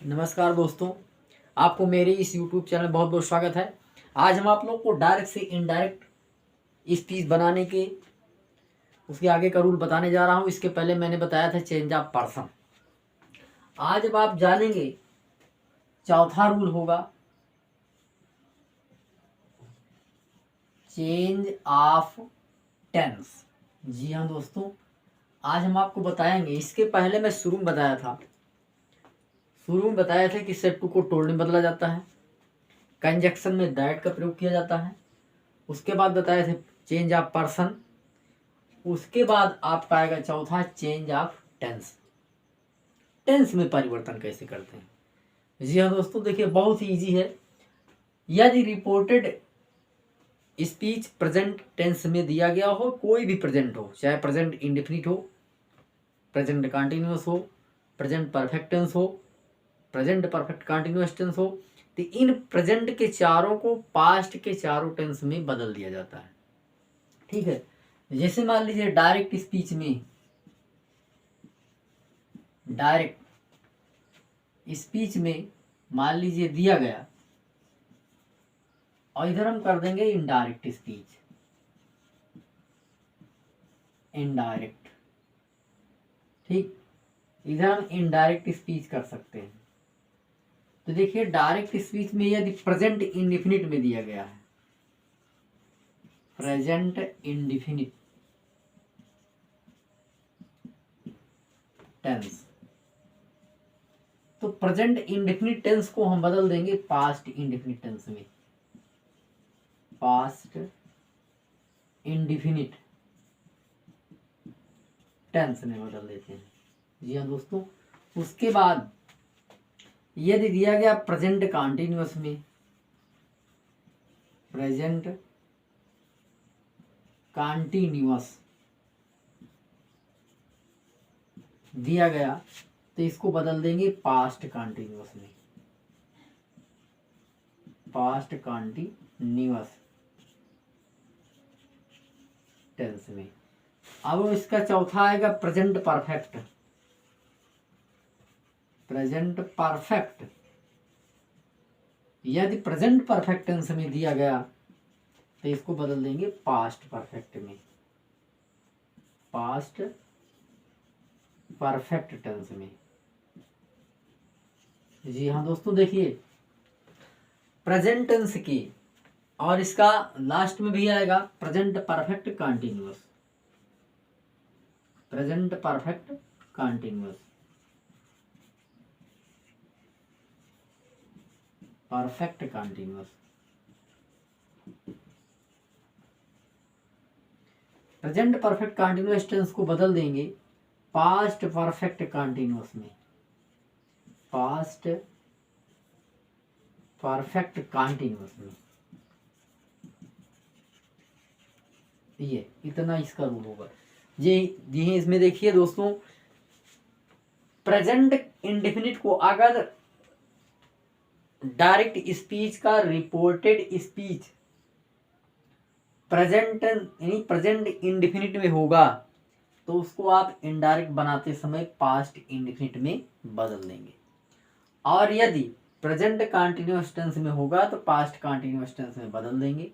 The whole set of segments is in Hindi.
नमस्कार दोस्तों, आपको मेरे इस YouTube चैनल में बहुत बहुत स्वागत है। आज हम आप लोग को डायरेक्ट से इनडायरेक्ट स्पीच बनाने के उसके आगे का रूल बताने जा रहा हूँ। इसके पहले मैंने बताया था चेंज ऑफ पर्सन। आज अब आप जानेंगे चौथा रूल होगा चेंज ऑफ टेंस। जी हाँ दोस्तों, आज हम आपको बताएंगे। इसके पहले मैं शुरू में बताया था कि सेट टू को टोल्ड में बदला जाता है, कंजक्शन में दैट का प्रयोग किया जाता है। उसके बाद बताए थे चेंज ऑफ पर्सन। उसके बाद आपका आएगा चौथा चेंज ऑफ टेंस। टेंस में परिवर्तन कैसे करते हैं। जी हाँ दोस्तों, देखिए बहुत ही इजी है। यदि रिपोर्टेड स्पीच प्रेजेंट टेंस में दिया गया हो, कोई भी प्रेजेंट हो, चाहे प्रेजेंट इंडेफिनिट हो, प्रेजेंट कंटिन्यूअस हो, प्रेजेंट परफेक्ट टेंस हो, प्रेजेंट परफेक्ट कंटिन्यूअस टेंस हो, तो इन प्रेजेंट के चारों को पास्ट के चारों टेंस में बदल दिया जाता है। ठीक है, जैसे मान लीजिए डायरेक्ट स्पीच में मान लीजिए दिया गया, और इधर हम कर देंगे इनडायरेक्ट स्पीच। इनडायरेक्ट, ठीक, इधर हम इनडायरेक्ट स्पीच कर सकते हैं। तो देखिए डायरेक्ट स्पीच में यदि प्रेजेंट इंडिफिनिट में दिया गया है, प्रेजेंट इंडिफिनिट टेंस, तो प्रेजेंट इंडेफिनिट टेंस को हम बदल देंगे पास्ट इंडेफिनिट टेंस में। पास्ट इंडेफिनिट टेंस में बदल देते हैं। जी हाँ दोस्तों, उसके बाद यदि दिया गया प्रेजेंट कंटिन्यूअस में, प्रेजेंट कंटिन्यूअस दिया गया, तो इसको बदल देंगे पास्ट कंटिन्यूअस में। पास्ट कंटिन्यूअस टेंस में। अब इसका चौथा आएगा प्रेजेंट परफेक्ट। प्रेजेंट परफेक्ट, यदि प्रेजेंट परफेक्ट टेंस में दिया गया, तो इसको बदल देंगे पास्ट परफेक्ट में। पास्ट परफेक्ट टेंस में। जी हाँ दोस्तों, देखिए प्रेजेंट टेंस की, और इसका लास्ट में भी आएगा present perfect continuous. Present perfect continuous, perfect continuous. Present perfect continuous tense को बदल देंगे पास्ट परफेक्ट कंटिन्यूअस में। पास्ट परफेक्ट कंटिन्यूअस में। ये इतना इसका रूल होगा। जी इसमें देखिए दोस्तों, प्रेजेंट इंडेफिनिट को अगर डायरेक्ट स्पीच का रिपोर्टेड स्पीच प्रेजेंट इंडेफिनिट में होगा, तो उसको आप इनडायरेक्ट बनाते समय पास्ट इंडेफिनिट में बदल देंगे। और यदि प्रेजेंट कंटिन्यूअस टेंस में होगा तो पास्ट कंटिन्यूअस टेंस में बदल देंगे।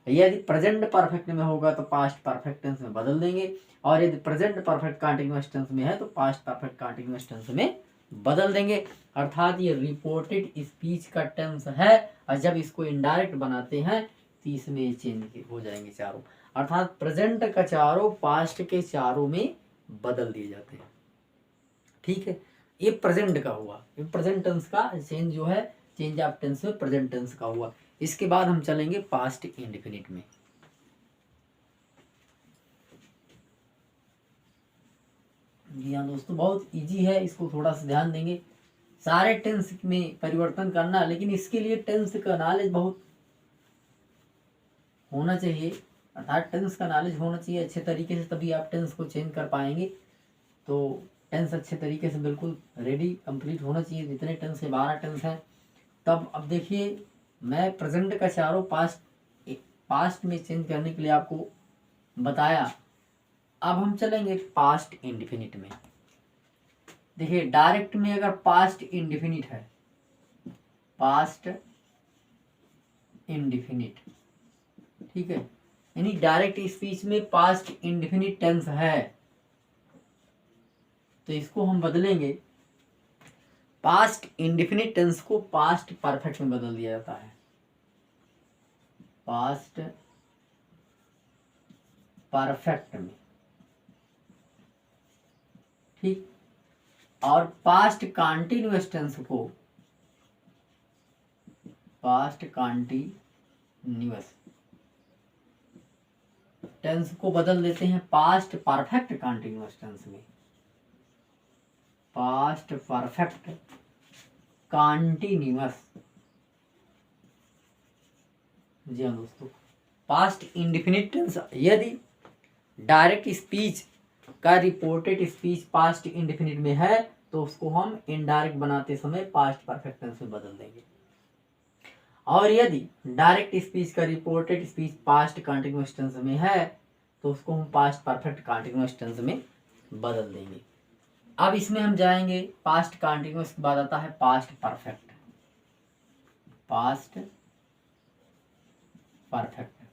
यदि प्रेजेंट परफेक्ट में होगा तो पास्ट परफेक्ट टेंस में बदल देंगे। और यदि प्रेजेंट परफेक्ट कंटिन्यूअस टेंस में है तो पास्ट परफेक्ट कंटिन्यूअस टेंस में बदल देंगे। अर्थात ये रिपोर्टेड स्पीच का टेंस है, और जब इसको इनडायरेक्ट बनाते हैं तो इसमें चेंज हो जाएंगे चारों। अर्थात प्रेजेंट का चारों पास्ट के चारों में बदल दिए जाते हैं। ठीक है, ये प्रेजेंट का हुआ। प्रेजेंट टेंस का चेंज जो है, चेंज ऑफ टेंस में प्रेजेंट टेंस का हुआ। इसके बाद हम चलेंगे पास्ट इंडेफिनिट में। जी हाँ दोस्तों, बहुत इजी है, इसको थोड़ा सा ध्यान देंगे। सारे टेंस में परिवर्तन करना, लेकिन इसके लिए टेंस का नॉलेज बहुत होना चाहिए। अर्थात टेंस का नॉलेज होना चाहिए अच्छे तरीके से, तभी आप टेंस को चेंज कर पाएंगे। तो टेंस अच्छे तरीके से बिल्कुल रेडी कंप्लीट होना चाहिए। जितने टेंस है 12 टेंस हैं। तब अब देखिए, मैं प्रेजेंट का चारों पास्ट में चेंज करने के लिए आपको बताया। अब हम चलेंगे पास्ट इंडेफिनिट में। देखिए डायरेक्ट में अगर पास्ट इंडिफिनिट है, पास्ट इंडिफिनिट, ठीक है, यानी डायरेक्ट स्पीच में पास्ट इंडिफिनिट टेंस है, तो इसको हम बदलेंगे, पास्ट इंडिफिनिट टेंस को पास्ट परफेक्ट में बदल दिया जाता है, पास्ट परफेक्ट में, ठीक। और पास्ट कॉन्टिन्यूअस टेंस को, पास्ट कॉन्टिन्यूअस टेंस को बदल देते हैं पास्ट परफेक्ट कॉन्टिन्यूअस टेंस में, पास्ट परफेक्ट कॉन्टिन्यूअस। जी हाँ दोस्तों, पास्ट इंडिफिनिट टेंस, यदि डायरेक्ट स्पीच का रिपोर्टेड स्पीच पास्ट इंडिफिनिट में है तो उसको हम इनडायरेक्ट बनाते समय पास्ट परफेक्ट टेंस में बदल देंगे, और यदि डायरेक्ट स्पीच का reported speech past continuous tense में है तो उसको हम पास्ट परफेक्ट कंटिन्यूअस टेंस में बदल देंगे। अब इसमें हम जाएंगे, पास्ट कंटिन्यूअस के बाद आता है past perfect, past perfect.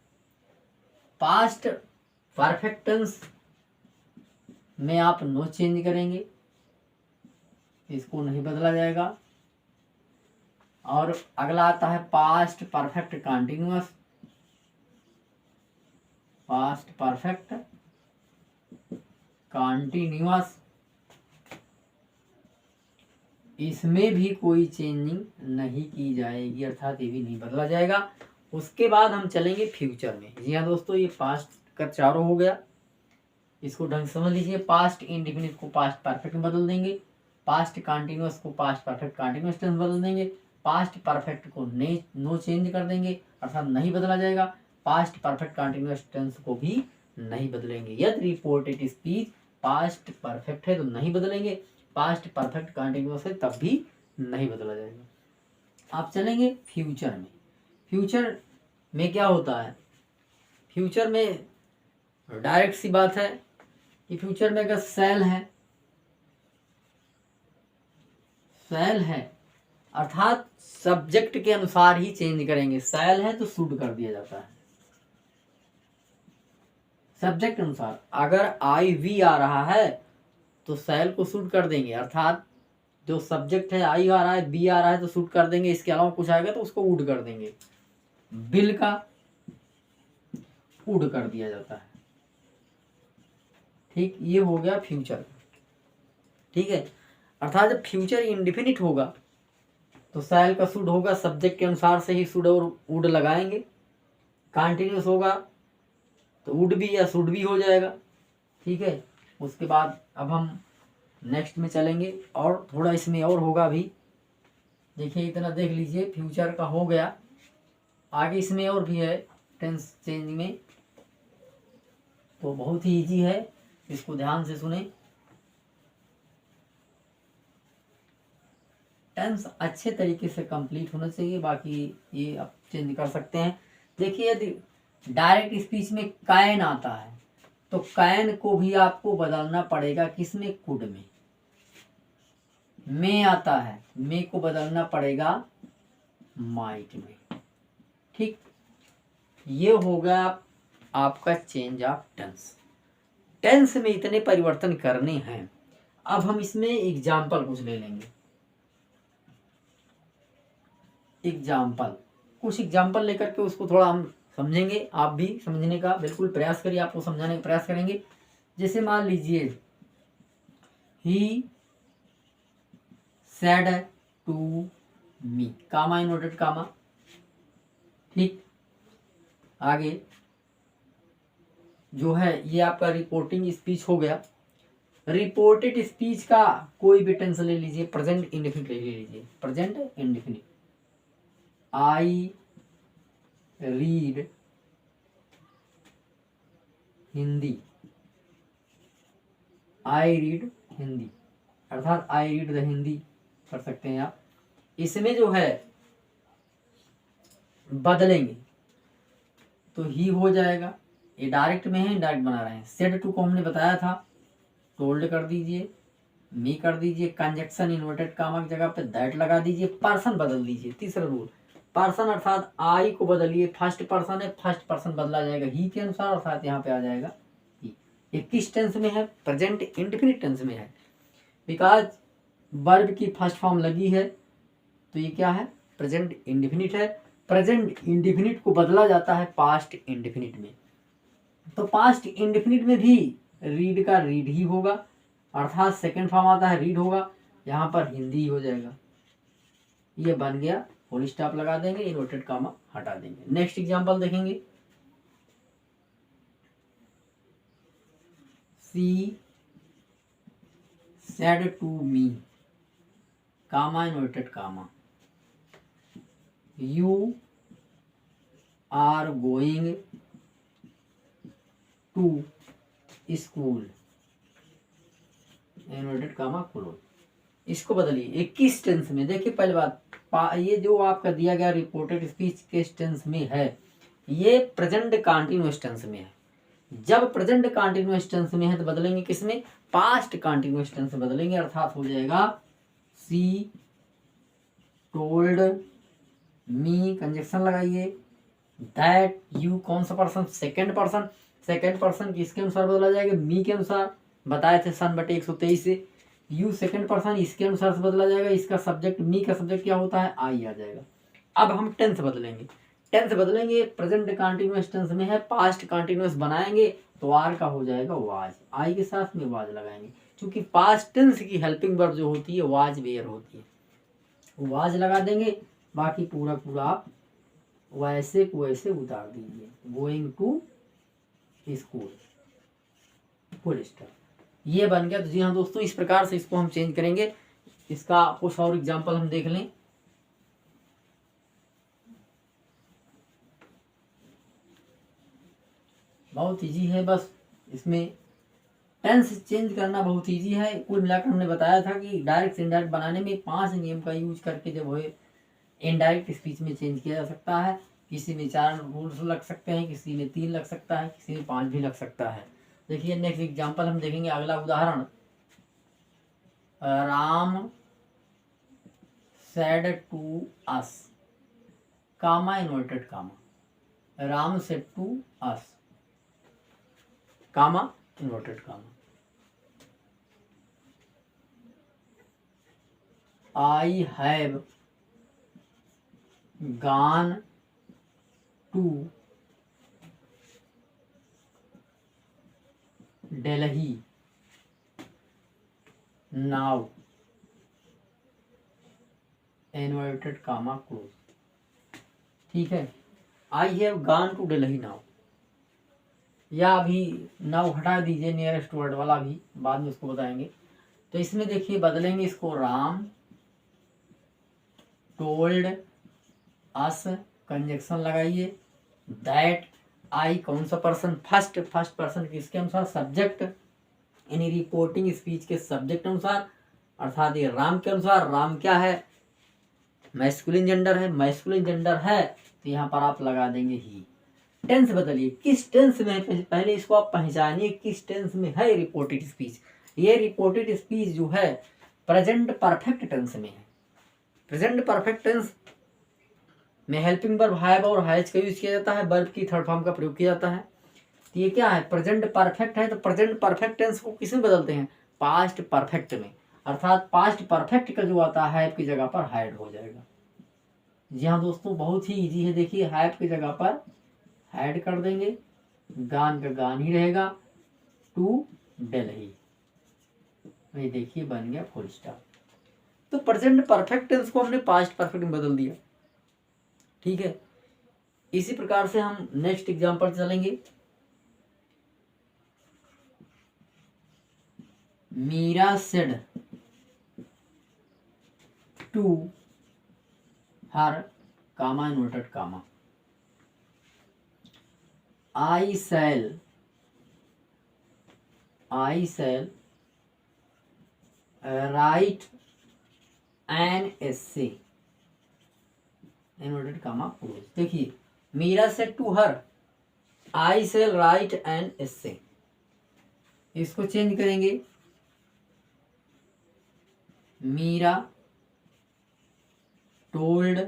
Past perfect tense में आप नो चेंज करेंगे, इसको नहीं बदला जाएगा। और अगला आता है past perfect continuous, past perfect continuous, इसमें भी कोई चेंजिंग नहीं की जाएगी, अर्थात ये भी नहीं बदला जाएगा। उसके बाद हम चलेंगे फ्यूचर में। जी हाँ दोस्तों, ये पास्ट का चारों हो गया, इसको ढंग से समझ लीजिए। पास्ट इंडिफिनिट को पास्ट परफेक्ट में बदल देंगे, पास्ट कंटिन्यूअस को पास्ट परफेक्ट कंटिन्यूअस टेंस बदल देंगे, पास्ट परफेक्ट को नो चेंज कर देंगे, अर्थात नहीं बदला जाएगा। पास्ट परफेक्ट कंटिन्यूअस टेंस को भी नहीं बदलेंगे। यदि रिपोर्टेड स्पीच पास्ट परफेक्ट है तो नहीं बदलेंगे, पास्ट परफेक्ट कंटिन्यूअस है तब भी नहीं बदला जाएगा। आप चलेंगे फ्यूचर में। फ्यूचर में क्या होता है, फ्यूचर में डायरेक्ट सी बात है कि फ्यूचर में अगर सेल है, सेल है अर्थात सब्जेक्ट के अनुसार ही चेंज करेंगे। सेल है तो शुड कर दिया जाता है सब्जेक्ट अनुसार। अगर आई वी आ रहा है तो सेल को शुड कर देंगे, अर्थात जो सब्जेक्ट है आई आ रहा है, बी आ रहा है तो शुड कर देंगे, इसके अलावा कुछ आएगा तो उसको वुड कर देंगे। बिल का वुड कर दिया जाता है, ठीक। ये हो गया फ्यूचर, ठीक है। अर्थात जब फ्यूचर इंडिफिनिट होगा तो सेल का शुड होगा, सब्जेक्ट के अनुसार से ही शुड और वुड लगाएंगे। कंटिन्यूअस होगा तो वुड भी या शुड भी हो जाएगा, ठीक है। उसके बाद अब हम नेक्स्ट में चलेंगे और थोड़ा इसमें और होगा भी। देखिए इतना देख लीजिए, फ्यूचर का हो गया, आगे इसमें और भी है टेंस चेंज में, तो बहुत ही इजी है, इसको ध्यान से सुने। टेंस अच्छे तरीके से कंप्लीट होना चाहिए, बाकी ये आप चेंज कर सकते हैं। देखिए यदि डायरेक्ट स्पीच में कैन आता है तो कैन को भी आपको बदलना पड़ेगा, किसमें, कुड में। मे आता है, मे को बदलना पड़ेगा माइट में, ठीक। ये हो गया आपका चेंज ऑफ टेंस। टेंस में इतने परिवर्तन करने हैं। अब हम इसमें एग्जाम्पल कुछ ले लेंगे। एग्जाम्पल, कुछ एग्जाम्पल लेकर के उसको थोड़ा हम समझेंगे, आप भी समझने का बिल्कुल प्रयास करिए, आपको समझाने का प्रयास करेंगे। जैसे मान लीजिए he said to me, comma inverted comma, ठीक। आगे जो है ये आपका रिपोर्टिंग स्पीच हो गया। रिपोर्टेड स्पीच का कोई भी टेंस ले लीजिए, प्रेजेंट इंडेफिनिट ले लीजिए, present indefinite. I read Hindi, I read Hindi, अर्थात आई रीड द हिंदी कर सकते हैं आप। इसमें जो है बदलेंगे तो ही हो जाएगा, ये डायरेक्ट में है, इनडायरेक्ट बना रहे हैं। सेड टू को हमने बताया था, टोल्ड कर दीजिए, मी कर दीजिए, कंजक्शन इन्वर्टेड कामा की जगह पे दैट लगा दीजिए, पर्सन बदल दीजिए। तीसरा रूल, पर्सन अर्थात आई को बदलिए, फर्स्ट पर्सन है, फर्स्ट पर्सन बदला जाएगा ही के अनुसार, अर्थात यहाँ पे आ जाएगा ही। ये किस टेंस में है? प्रेजेंट इंडेफिनिट टेंस में है, बिकॉज वर्ब की फर्स्ट फॉर्म लगी है, तो ये क्या है? प्रेजेंट इंडेफिनिट है। प्रेजेंट इंडेफिनिट को बदला जाता है पास्ट इंडेफिनिट में, तो पास्ट इंडेफिनिट में भी रीड का रीड ही होगा, अर्थात सेकंड फॉर्म आता है रीड होगा, यहाँ पर हिंदी हो जाएगा। ये बन गया, फुल स्टॉप लगा देंगे, इन्वर्टेड कामा हटा देंगे। नेक्स्ट एग्जांपल देखेंगे, she said to me, comma inverted comma, you are going to school, inverted comma close. इसको बदलिए 21 टेंस में। देखिए पहली बात, ये जो आपका दिया गया रिपोर्टेड स्पीच किस टेंस में है? ये प्रेजेंट कंटीन्यूअस टेंस में है। जब प्रेजेंट कंटीन्यूअस टेंस में है तो बदलेंगे किसमें? पास्ट कंटीन्यूअस टेंस में बदलेंगे, अर्थात हो जाएगा सी टोल्ड मी, कंजक्शन लगाइए, दैट यू कौन सा person? Second person. Second person किसके अनुसार बदला जाएगा? मी के अनुसार, बताए थे सन बटे 123 से। यू सेकेंड पर्सन, इसके अनुसार से बदला जाएगा, इसका सब्जेक्ट, मी का सब्जेक्ट क्या होता है? आई आ जाएगा। अब हम टेंस बदलेंगे, टेंस बदलेंगे, प्रेजेंट कंटीन्यूअस टेंस में है, पास्ट कंटीन्यूअस बनाएंगे तो आर का हो जाएगा वाज, आई के साथ में वाज लगाएंगे, क्योंकि पास्ट टेंस की हेल्पिंग वर्ब जो होती है वाज वेयर होती है, वाज लगा देंगे। बाकी पूरा पूरा आप वैसे को वैसे उतार दीजिए, going to school, full stop. ये बन गया। तो जी हाँ दोस्तों, इस प्रकार से इसको हम चेंज करेंगे। इसका कुछ और एग्जांपल हम देख लें। बहुत इजी है, बस इसमें टेंस चेंज करना बहुत इजी है। कुल मिलाकर हमने बताया था कि डायरेक्ट से इनडायरेक्ट बनाने में 5 नियम का यूज करके जो है इनडायरेक्ट स्पीच में चेंज किया जा सकता है। किसी में 4 रूल्स लग सकते हैं, किसी में 3 लग सकता है, किसी में 5 भी लग सकता है। देखिए नेक्स्ट एग्जांपल हम देखेंगे। अगला उदाहरण, Ram said to us, comma inverted comma, Ram said to us, comma inverted comma, I have gone to Delhi now, inverted comma close। ठीक है, I have gone to Delhi now, या अभी नाउ हटा दीजिए, नियरेस्ट वर्ड वाला भी बाद में उसको बताएंगे। तो इसमें देखिए बदलेंगे इसको, राम टोल्ड अस, कंजक्शन लगाइए, दैट आई कौन सा पर्सन? फर्स्ट पर्सन किसके अनुसार? सब्जेक्ट, यानी रिपोर्टिंग स्पीच के सब्जेक्ट अनुसार, अर्थात ये राम के अनुसार। राम क्या है? मैस्कुलिन जेंडर है, मैस्कुलिन जेंडर है तो यहाँ पर आप लगा देंगे ही। टेंस बदलिए, किस टेंस में है पहले इसको आप पहचानिए, किस टेंस में है रिपोर्टेड स्पीच। ये रिपोर्टेड स्पीच जो है प्रेजेंट परफेक्ट टेंस में है। प्रेजेंट परफेक्ट टेंस में हेल्पिंग वर्ब हैव और हैज का यूज किया जाता है, वर्ब की थर्ड फॉर्म का प्रयोग किया जाता है। तो ये क्या है? प्रेजेंट परफेक्ट है, तो प्रेजेंट परफेक्ट टेंस को किसमें बदलते हैं? पास्ट परफेक्ट में, अर्थात पास्ट परफेक्ट का जो आता है हैव की जगह पर हैड हो जाएगा। जी हाँ दोस्तों, बहुत ही इजी है। देखिए हैव की जगह पर हैड कर देंगे, गान का गान ही रहेगा, टू दिल्ली, ये देखिए बन गया फुल स्टॉप। तो प्रेजेंट परफेक्ट टेंस को हमने पास्ट परफेक्ट में बदल दिया। ठीक है, इसी प्रकार से हम नेक्स्ट एग्जांपल चलेंगे। Meera said to her, comma inverted comma, I shall write an essay, inverted comma close. देखिए Meera said to her, I shall write an essay, इसको चेंज करेंगे, मीरा टोल्ड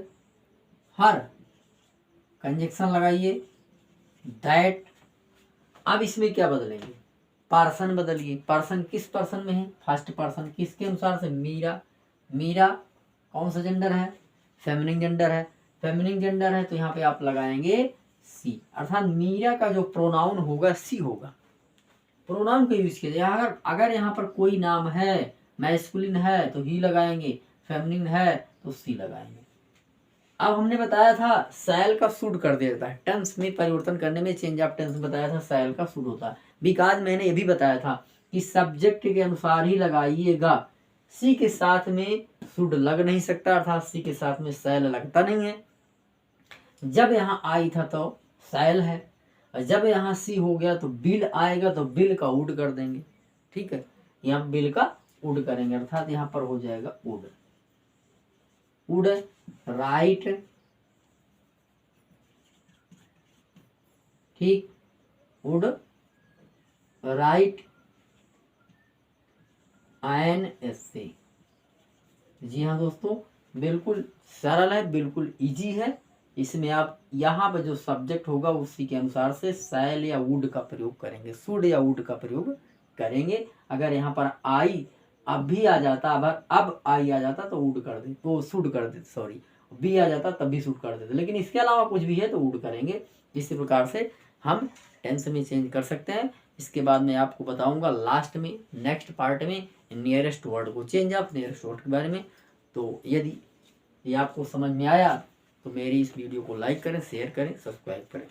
हर, कंजक्शन लगाइए दैट। अब इसमें क्या बदलेंगे, पर्सन बदलिए। पर्सन किस पर्सन में है, फर्स्ट पर्सन। किसके अनुसार से, मीरा। मीरा कौन सा जेंडर है, फेमिनिन जेंडर है। फेमिनिन जेंडर है तो यहाँ पे आप लगाएंगे सी, अर्थात मीरा का जो प्रोनाउन होगा सी होगा। प्रोनाउन का यूज किया जाए। अगर यहाँ पर कोई नाम है, मैस्कुलिन है तो ही लगाएंगे, फेमिनिन है तो सी लगाएंगे। अब हमने बताया था सैल का शुड कर दिया जाता है, टेंस में परिवर्तन करने में चेंज ऑफ टेंस बताया था सैल का शुड होता है। बिकॉज मैंने ये भी बताया था कि सब्जेक्ट के अनुसार ही लगाइएगा, सी के साथ में शुड लग नहीं सकता, अर्थात सी के साथ में सैल लगता नहीं है। जब यहाँ आई था तो सैल है, और जब यहाँ सी हो गया तो बिल आएगा तो बिल का वुड कर देंगे। ठीक है, यहाँ बिल का वुड करेंगे, अर्थात यहाँ पर हो जाएगा वुड। वुड राइट, ठीक, वुड राइट एन एसे। जी हाँ दोस्तों, बिल्कुल सरल है, बिल्कुल इजी है। इसमें आप यहाँ पर जो सब्जेक्ट होगा उसी के अनुसार से सैल या वुड का प्रयोग करेंगे, शुड या वुड का प्रयोग करेंगे। अगर यहाँ पर आई अब भी आ जाता, अब आई आ जाता तो वुड कर दे, तो शुड कर देते, सॉरी बी आ जाता तब भी शुड कर देते, लेकिन इसके अलावा कुछ भी है तो वुड करेंगे। इसी प्रकार से हम टेंस में चेंज कर सकते हैं। इसके बाद मैं आपको बताऊंगा लास्ट में, नेक्स्ट पार्ट में, नियरेस्ट वर्ड को, चेंज ऑफ नियरेस्ट वर्ड के बारे में। तो यदि ये आपको समझ में आया तो मेरी इस वीडियो को लाइक करें, शेयर करें, सब्सक्राइब करें।